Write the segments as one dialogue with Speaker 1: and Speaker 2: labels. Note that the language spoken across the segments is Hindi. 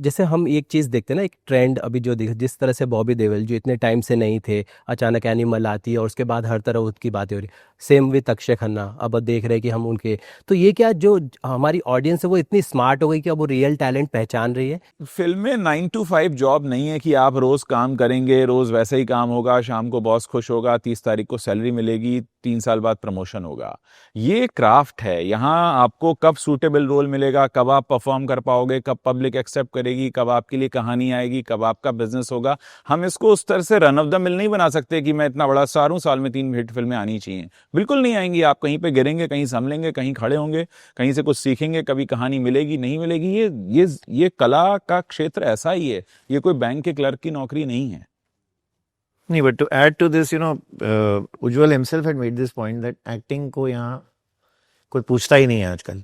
Speaker 1: जैसे हम एक चीज़ देखते हैं ना, एक ट्रेंड अभी जो देख, जिस तरह से बॉबी देओल जो इतने टाइम से नहीं थे, अचानक एनिमल आती है और उसके बाद हर तरह उनकी बातें हो रही, सेम विद अक्षय खन्ना, अब देख रहे हैं कि हम उनके, तो ये क्या जो हमारी ऑडियंस है वो इतनी स्मार्ट हो गई कि अब वो रियल टैलेंट पहचान रही है।
Speaker 2: फिल्म में 9 to 5 जॉब नहीं है कि आप रोज काम करेंगे, रोज वैसे ही काम होगा, शाम को बॉस खुश होगा, 30 तारीख को सैलरी मिलेगी, 3 साल बाद प्रमोशन होगा। ये क्राफ्ट है। यहाँ आपको कब सूटेबल रोल मिलेगा, कब आप परफॉर्म कर पाओगे, कब पब्लिक एक्सेप्ट करेगी, कब आपके लिए कहानी आएगी, कब आपका बिजनेस होगा। हम इसको उस तरह से रन ऑफ द मिल नहीं बना सकते कि मैं इतना बड़ा स्टार हूं, साल में 3 हिट फिल्में आनी चाहिए। बिल्कुल नहीं आएंगी। आप कहीं पे गिरेंगे, कहीं संभलेंगे, कहीं खड़े होंगे, कहीं से कुछ सीखेंगे, कभी कहानी मिलेगी, नहीं मिलेगी। ये कला का क्षेत्र ऐसा ही है। ये कोई बैंक के क्लर्क की नौकरी नहीं है।
Speaker 3: नहीं, but to add to this, Ujjwal himself had made this point that acting को यहाँ कोई पूछता ही नहीं है आजकल,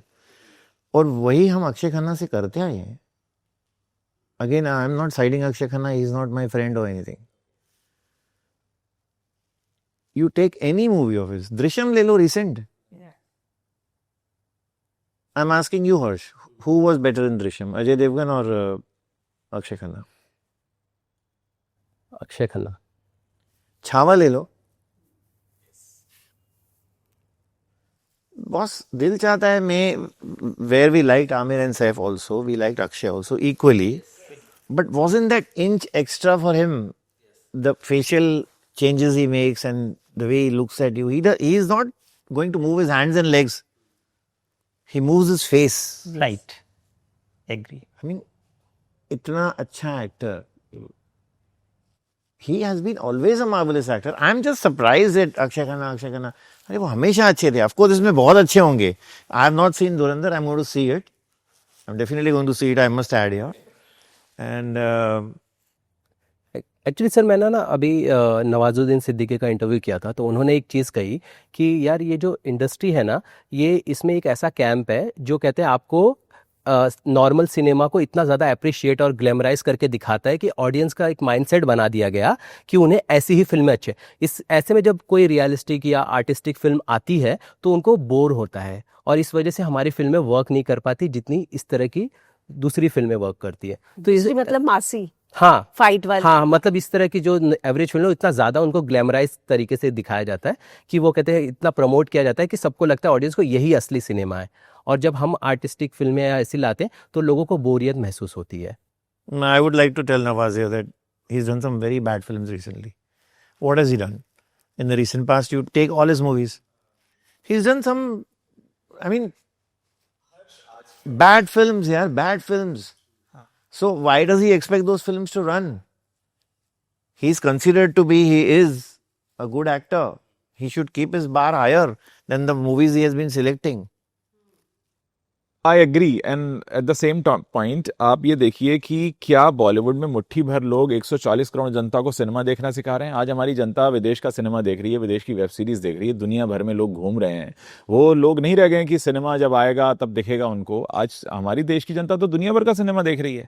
Speaker 3: और वही हम अक्षय खन्ना से करते आए हैं। Again, I am not siding Akshay Khanna. He is not my friend or anything. You take any movie of his, Drishyam ले लो recent.
Speaker 4: Yeah.
Speaker 3: I'm asking you, Harsh, who was better in Drishyam, Ajay Devgan or Akshay Khanna?
Speaker 1: Akshay Khanna.
Speaker 3: Chhaava ले लो। बॉस दिल चाहता है, मैं where we liked Amir and Saif also, we liked Akshay also equally, but wasn't that inch extra for him? The facial changes he makes and the way he looks at you, he is not going to move his hands and legs. He moves his face.
Speaker 4: Right. Agree.
Speaker 3: I mean, इतना अच्छा actor. He has been always a marvelous actor. I'm just surprised at Akshay Khanna. अरे वो हमेशा अच्छे थे. Of course, इसमें बहुत अच्छे होंगे. I have not seen Dhurandhar. I'm going to see it. I'm definitely going to see it. I must add here. And
Speaker 1: actually sir मैंने ना अभी नवाजुद्दीन सिद्दीकी का इंटरव्यू किया था, तो उन्होंने एक चीज़ कही कि यार ये जो इंडस्ट्री है ना, ये इसमें एक ऐसा कैंप है जो कहते हैं आपको नॉर्मल सिनेमा को इतना ज़्यादा अप्रिशिएट और ग्लैमराइज करके दिखाता है कि ऑडियंस का एक माइंडसेट बना दिया गया कि उन्हें ऐसी ही फिल्में अच्छे। इस ऐसे में जब कोई रियलिस्टिक या आर्टिस्टिक फिल्म आती है तो उनको बोर होता है, और इस वजह से हमारी फिल्में वर्क नहीं कर पाती जितनी इस तरह की दूसरी फिल्में वर्क करती है। तो इस
Speaker 5: मतलब मासी,
Speaker 1: हाँ,
Speaker 5: फाइट वाली,
Speaker 1: हाँ, मतलब इस तरह की जो एवरेज फिल्म है इतना ज़्यादा उनको ग्लैमराइज तरीके से दिखाया जाता है कि वो कहते हैं इतना प्रमोट किया जाता है कि सबको लगता है ऑडियंस को यही असली सिनेमा है, और जब हम आर्टिस्टिक फिल्में या ऐसी लाते हैं तो लोगों को बोरियत महसूस होती है।
Speaker 3: I would like to tell Nawazia that he's done some very bad films recently. What has he done? In the recent past, you take all his movies. He's done some, I mean, bad films, yeah, bad films. So why does he expect those films to run? He's considered to be, he is a good actor. He should keep his bar higher than the movies he has been selecting.
Speaker 2: I agree. And at the same point, आप ये देखिए कि क्या बॉलीवुड में मुट्ठी भर लोग 140 करोड़ जनता को सिनेमा देखना सिखा रहे हैं। आज हमारी जनता विदेश का सिनेमा देख रही है, विदेश की वेब सीरीज देख रही है, दुनिया भर में लोग घूम रहे हैं। वो लोग नहीं रह गए कि सिनेमा जब आएगा तब दिखेगा उनको। आज हमारी देश की जनता तो दुनिया भर का सिनेमा देख रही है।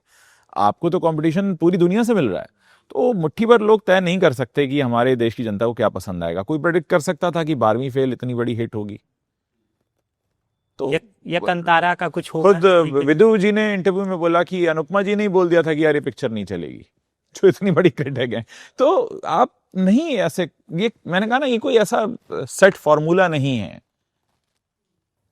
Speaker 2: आपको तो कंपटीशन पूरी दुनिया से मिल रहा है। तो मुट्ठी भर लोग तय नहीं कर सकते कि हमारे देश की जनता को क्या पसंद आएगा। कोई प्रेडिक्ट कर सकता था कि 12वीं फेल इतनी बड़ी हिट होगी? तो
Speaker 4: ये कंतारा का कुछ होगा।
Speaker 2: खुद विदु जी ने इंटरव्यू में बोला कि अनुपमा जी ने ही बोल दिया था कि यार ये पिक्चर नहीं चलेगी, जो इतनी बड़ी क्रिटिक है। तो आप नहीं ऐसे, ये मैंने कहा ना, ये कोई ऐसा सेट फॉर्मूला नहीं है।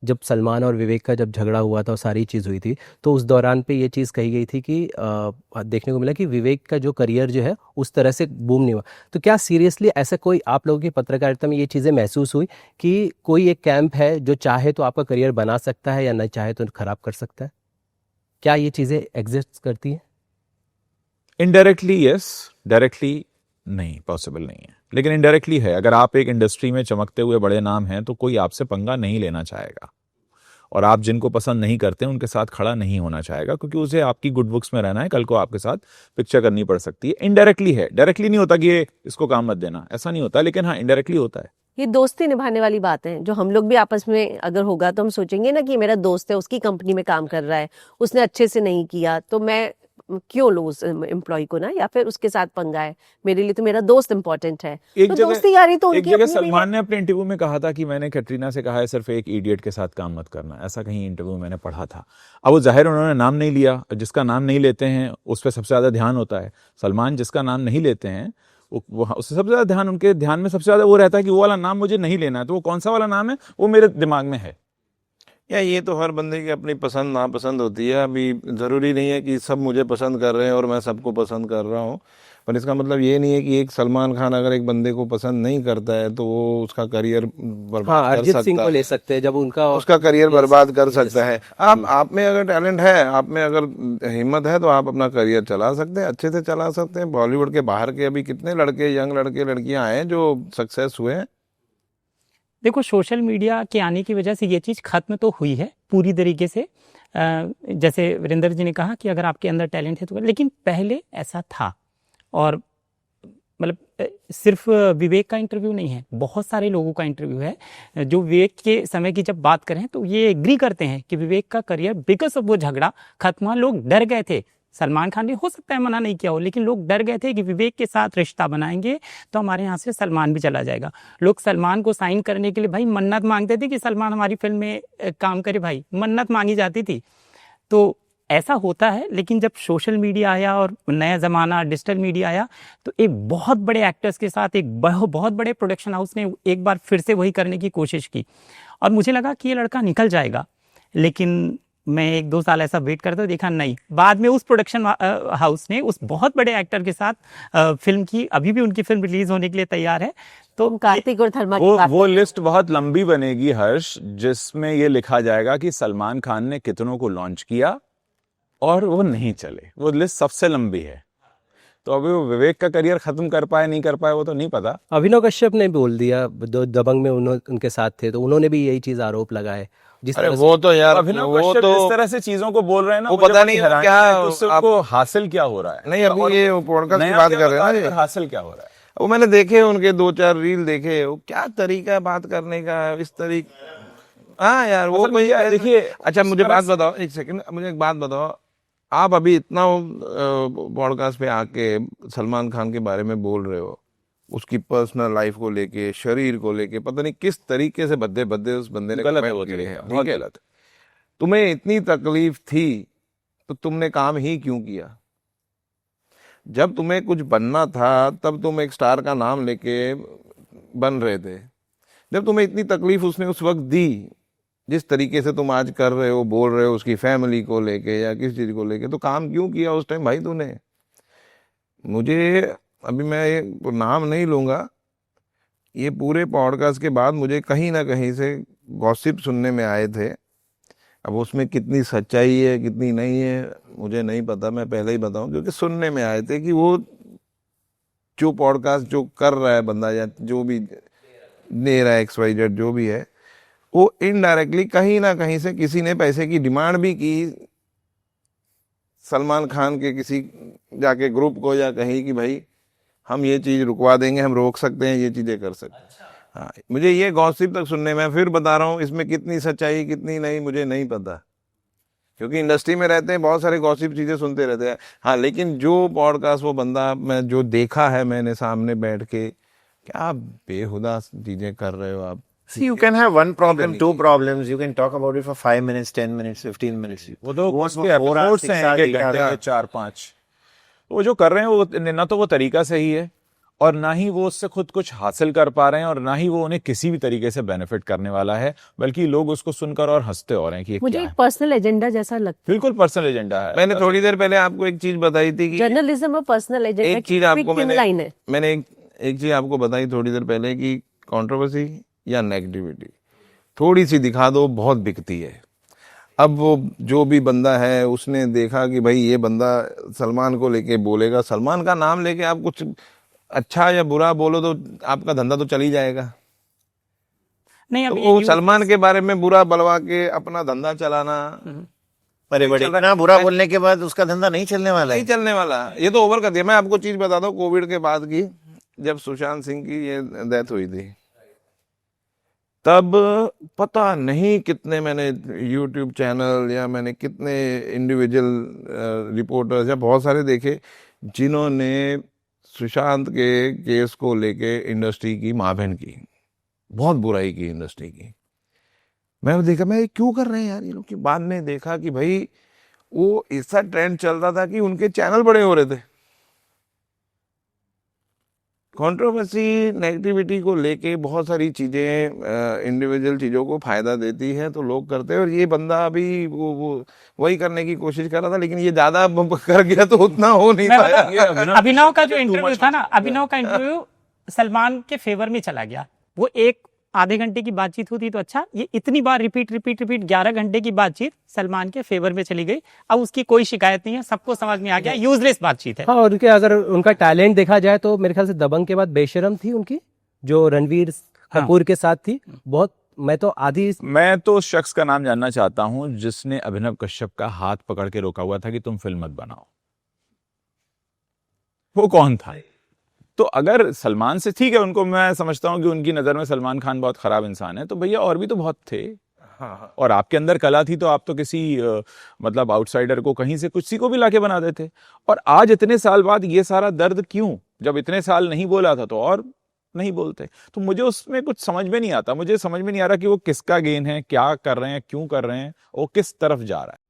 Speaker 1: जब सलमान और विवेक का जब झगड़ा हुआ था और सारी चीज़ हुई थी, तो उस दौरान पे ये चीज़ कही गई थी कि देखने को मिला कि विवेक का जो करियर जो है उस तरह से बूम नहीं हुआ। तो क्या सीरियसली ऐसा कोई आप लोगों की पत्रकारिता में ये चीज़ें महसूस हुई कि कोई एक कैंप है जो चाहे तो आपका करियर बना सकता है या नहीं चाहे तो खराब कर सकता है? क्या ये चीज़ें एग्जिस्ट करती हैं?
Speaker 2: इनडायरेक्टली यस, डायरेक्टली नहीं, पॉसिबल नहीं है, लेकिन इनडायरेक्टली है। अगर आप एक इंडस्ट्री में चमकते हुए बड़े नाम हैं तो कोई आपसे पंगा नहीं लेना चाहेगा, और आप जिनको पसंद नहीं करते उनके साथ खड़ा नहीं होना चाहेगा, क्योंकि उसे आपकी गुड बुक्स में रहना है। कल को आपके साथ पिक्चर करनी पड़ सकती है। इनडायरेक्टली है, डायरेक्टली नहीं होता कि ये इसको काम मत देना, ऐसा नहीं होता, लेकिन हाँ इनडायरेक्टली होता है।
Speaker 5: ये दोस्ती निभाने वाली बात है जो हम लोग भी आपस में अगर होगा तो हम सोचेंगे ना कि मेरा दोस्त है, उसकी कंपनी में काम कर रहा है, उसने अच्छे से नहीं किया तो मैं क्यों लो उस एम्प्लॉय को ना, या फिर उसके साथ पंगा है, मेरे लिए तो मेरा दोस्त इम्पोर्टेंट है।
Speaker 2: एक
Speaker 5: तो
Speaker 2: जगह
Speaker 5: दोस्ती यारी तो
Speaker 2: एक
Speaker 5: उनकी
Speaker 2: जगह
Speaker 5: अपनी भी है।
Speaker 2: सलमान ने अपने इंटरव्यू में कहा था कि मैंने कैटरीना से कहा है सिर्फ एक इडियट के साथ काम मत करना, ऐसा कहीं इंटरव्यू मैंने पढ़ा था। अब वो जाहिर उन्होंने नाम नहीं लिया, जिसका नाम नहीं लेते हैं उस पर सबसे ज्यादा ध्यान होता है। सलमान जिसका नाम नहीं लेते हैं वो उससे सबसे ज्यादा ध्यान, उनके ध्यान में सबसे ज्यादा वो रहता है कि वो वाला नाम मुझे नहीं लेना है, तो वो कौन सा वाला नाम है वो मेरे दिमाग में है।
Speaker 6: या ये तो हर बंदे की अपनी पसंद नापसंद होती है। अभी ज़रूरी नहीं है कि सब मुझे पसंद कर रहे हैं और मैं सबको पसंद कर रहा हूँ, पर इसका मतलब ये नहीं है कि एक सलमान खान अगर एक बंदे को पसंद नहीं करता है तो वो उसका करियर
Speaker 1: हाँ,
Speaker 6: बर्बाद कर
Speaker 1: अरिजीत सिंह
Speaker 6: सकता
Speaker 1: को
Speaker 6: है,
Speaker 1: ले सकते हैं जब उनका
Speaker 6: उसका करियर बर्बाद कर सकता है। आप में अगर टैलेंट है, आप में अगर हिम्मत है तो आप अपना करियर चला सकते हैं, अच्छे से चला सकते हैं। बॉलीवुड के बाहर के अभी कितने लड़के, यंग लड़के लड़कियां आए हैं जो सक्सेस हुए हैं।
Speaker 4: देखो, सोशल मीडिया के आने की वजह से ये चीज़ खत्म तो हुई है पूरी तरीके से। जैसे वीरेंद्र जी ने कहा कि अगर आपके अंदर टैलेंट है तो, लेकिन पहले ऐसा था। और मतलब सिर्फ विवेक का इंटरव्यू नहीं है, बहुत सारे लोगों का इंटरव्यू है जो विवेक के समय की जब बात करें तो ये एग्री करते हैं कि विवेक का करियर बिकॉज ऑफ वो झगड़ा खत्म हुआ। लोग डर गए थे, सलमान खान ने हो सकता है मना नहीं किया हो, लेकिन लोग डर गए थे कि विवेक के साथ रिश्ता बनाएंगे तो हमारे यहाँ से सलमान भी चला जाएगा। लोग सलमान को साइन करने के लिए भाई मन्नत मांगते थे कि सलमान हमारी फिल्म में काम करे, भाई मन्नत मांगी जाती थी। तो ऐसा होता है। लेकिन जब सोशल मीडिया आया और नया ज़माना डिजिटल मीडिया आया तो एक बहुत बड़े एक्टर्स के साथ एक बहुत बड़े प्रोडक्शन हाउस ने एक बार फिर से वही करने की कोशिश की और मुझे लगा कि ये लड़का निकल जाएगा। लेकिन मैं 1-2 साल ऐसा वेट करता, देखा नहीं। बाद में उस प्रोडक्शन हाउस ने उस बहुत बड़े एक्टर के साथ फिल्म की, अभी भी उनकी फिल्म रिलीज होने के लिए तैयार है। तो
Speaker 5: कार्तिक और धर्मा की
Speaker 2: वो
Speaker 5: बात
Speaker 2: वो लिस्ट बहुत लंबी बनेगी हर्ष, जिसमें ये लिखा जाएगा कि सलमान खान ने कितनों को लॉन्च किया और वो नहीं चले। वो लिस्ट सबसे लंबी है। तो अभी वो विवेक का करियर खत्म कर पाए नहीं कर पाए वो तो नहीं पता।
Speaker 1: अभिनव कश्यप ने बोल दिया, दबंग में उनके साथ थे तो उन्होंने भी यही चीज आरोप लगाए। जिस
Speaker 6: अरे
Speaker 1: तरह
Speaker 6: वो तो यार,
Speaker 2: अभिनव
Speaker 6: वो
Speaker 2: कश्यप
Speaker 6: तो
Speaker 2: जिस तरह से चीजों को बोल रहे हैं ना,
Speaker 6: वो
Speaker 2: मुझे
Speaker 6: पता
Speaker 2: बड़ी
Speaker 6: नहीं
Speaker 2: हैरानी
Speaker 6: क्या
Speaker 2: है कि उससे उनको हासिल क्या हो रहा है।
Speaker 6: नहीं, अभी ये पॉडकास्ट की
Speaker 2: नया
Speaker 6: बात
Speaker 2: क्या
Speaker 6: कर रहे हैं
Speaker 2: बता
Speaker 6: ना
Speaker 2: रहे,
Speaker 6: ये।
Speaker 2: पर हासिल क्या हो रहा है।
Speaker 6: वो मैंने देखे उनके 2-4 रील देखे, वो क्या तरीका है बात करने का इस तरीके। हाँ यार, वो
Speaker 2: असल में
Speaker 6: कोई
Speaker 2: क्या है, देखिए,
Speaker 6: अच्छा
Speaker 2: इस
Speaker 6: मुझे
Speaker 2: तरह
Speaker 6: बात
Speaker 2: से-
Speaker 6: बताओ, एक सेकंड, मुझे एक बात बताओ। आप अभी इतना पॉडकास्ट पे आके सलमान खान के बारे में बोल रहे हो, उसकी पर्सनल लाइफ को लेके, शरीर को लेके, पता नहीं किस तरीके से भद्दे भद्दे उस बंदे ने
Speaker 2: गलत है
Speaker 6: comment
Speaker 2: वो
Speaker 6: किए
Speaker 2: तरीका,
Speaker 6: हैं।
Speaker 2: बहुत
Speaker 6: ठीक है,
Speaker 2: गलत है।
Speaker 6: तुम्हें इतनी तकलीफ थी तो तुमने काम ही क्यों किया? जब तुम्हें कुछ बनना था तब तुम एक स्टार का नाम लेके बन रहे थे। जब तुम्हें इतनी तकलीफ उसने उस वक्त दी, जिस तरीके से तुम आज कर रहे हो, बोल रहे हो उसकी फैमिली को लेके या किस चीज को लेके, तो काम क्यों किया उस टाइम भाई तूने? मुझे, अभी मैं ये नाम नहीं लूंगा, ये पूरे पॉडकास्ट के बाद मुझे कहीं ना कहीं से गॉसिप सुनने में आए थे। अब उसमें कितनी सच्चाई है कितनी नहीं है मुझे नहीं पता, मैं पहले ही बताऊं, क्योंकि सुनने में आए थे कि वो जो पॉडकास्ट जो कर रहा है बंदा या जो भी दे रहा है XYZ जो भी है, वो इनडायरेक्टली कहीं ना कहीं से किसी ने पैसे की डिमांड भी की सलमान खान के किसी जाके ग्रुप को या कहीं कि भाई हम ये चीज रुकवा देंगे, हम रोक सकते हैं, ये चीजें कर सकते हैं। हाँ, मुझे ये गॉसिप तक सुनने में, फिर बता रहा हूँ इसमें कितनी सच्चाई कितनी नहीं मुझे नहीं पता, क्योंकि इंडस्ट्री में रहते हैं, बहुत सारे गॉसिप चीजें सुनते रहते हैं। हाँ, लेकिन जो पॉडकास्ट वो बंदा, मैं जो देखा है मैंने सामने बैठ के, क्या बेहुदा चीजें कर रहे हो आप।
Speaker 3: See, you can have one problem, 2 problems. You can talk about it for 5 minutes, 10 minutes, 15 minutes.
Speaker 2: वो तो
Speaker 3: वो
Speaker 2: उसके
Speaker 3: 4 hours,
Speaker 2: एपिसोड्स
Speaker 3: 6
Speaker 2: हैं,
Speaker 3: hours,
Speaker 2: 1
Speaker 3: 8
Speaker 2: घंटे
Speaker 3: hours.
Speaker 2: के 4-5। वो जो कर रहे हैं वो ना तो वो तरीका सही है और ना ही वो उससे खुद कुछ हासिल कर पा रहे हैं और ना ही वो उन्हें किसी भी तरीके से बेनिफिट करने वाला है, बल्कि लोग उसको सुनकर और हंसते और हैं कि ये
Speaker 5: मुझे
Speaker 2: क्या
Speaker 5: एक
Speaker 2: है।
Speaker 5: पर्सनल एजेंडा जैसा लगता है।
Speaker 2: बिल्कुल पर्सनल एजेंडा है।
Speaker 6: मैंने थोड़ी देर पहले आपको एक चीज बताई थी कि
Speaker 5: जर्नलिज्म और पर्सनल एजेंडा
Speaker 6: एक चीज आपको
Speaker 5: लाइन है।
Speaker 6: मैंने एक चीज आपको बताई थोड़ी देर पहले कि कंट्रोवर्सी या नेगेटिविटी थोड़ी सी दिखा दो, बहुत बिकती है। अब वो जो भी बंदा है उसने देखा कि भाई ये बंदा सलमान को लेके बोलेगा, सलमान का नाम लेके आप कुछ अच्छा या बुरा बोलो तो आपका धंधा तो चल ही जाएगा।
Speaker 4: नहीं,
Speaker 6: तो
Speaker 4: अब
Speaker 6: वो सलमान के बारे में बुरा बलवा के अपना धंधा चलाना
Speaker 3: पर बड़े इतना बुरा बोलने के बाद उसका धंधा नहीं चलने वाला
Speaker 6: नहीं
Speaker 3: है।
Speaker 6: चलने वाला, ये तो ओवर कर दिया। मैं आपको चीज बताता हूँ, कोविड के बाद की, जब सुशांत सिंह की ये डेथ हुई थी, तब पता नहीं कितने मैंने यूट्यूब चैनल या मैंने कितने इंडिविजुअल रिपोर्टर्स या बहुत सारे देखे जिन्होंने सुशांत के केस को लेके इंडस्ट्री की माँ बहन की, बहुत बुराई की इंडस्ट्री की। मैं देखा मैं ये क्यों कर रहे हैं यार ये लोग, की बाद में देखा कि भाई वो ऐसा ट्रेंड चल रहा था कि उनके चैनल बड़े हो रहे थे। कंट्रोवर्सी नेगेटिविटी को लेके बहुत सारी चीजें इंडिविजुअल चीजों को फायदा देती है तो लोग करते हैं, और ये बंदा अभी वो वही करने की कोशिश कर रहा था, लेकिन ये ज्यादा कर गया तो उतना हो नहीं
Speaker 4: मैं
Speaker 6: पाया।
Speaker 4: बता- अभिनव का जो इंटरव्यू था ना, अभिनव का इंटरव्यू सलमान के फेवर में चला गया। वो एक आधे घंटे की बातचीत होती तो अच्छा, ये इतनी बार रिपीट 11 घंटे की बातचीत सलमान के फेवर में चली गई। अब उसकी कोई शिकायत नहीं है, सबको समझ में आ गया यूजलेस बातचीत है।
Speaker 1: हाँ, और उनके अगर उनका टैलेंट देखा जाए तो मेरे ख्याल से दबंग के बाद बेशरम थी उनकी, जो रणवीर कपूर के साथ थी। बहुत, मैं तो आधी
Speaker 2: मैं तो उस शख्स का नाम जानना चाहता हूं जिसने अभिनव कश्यप का हाथ पकड़ के रोका हुआ था कि तुम फिल्म मत बनाओ। वो कौन था? तो अगर सलमान से, ठीक है, उनको मैं समझता हूं कि उनकी नजर में सलमान खान बहुत खराब इंसान है, तो भैया और भी तो बहुत थे।
Speaker 6: हाँ,
Speaker 2: और आपके अंदर कला थी तो आप तो किसी मतलब आउटसाइडर को कहीं से किसी को भी लाके बना देते। और आज इतने साल बाद ये सारा दर्द क्यों? जब इतने साल नहीं बोला था तो और नहीं बोलते। तो मुझे उसमें कुछ समझ में नहीं आता। मुझे समझ में नहीं आ रहा कि वो किसका गेन है, क्या कर रहे हैं, क्यों कर रहे हैं, वो किस तरफ जा रहा है।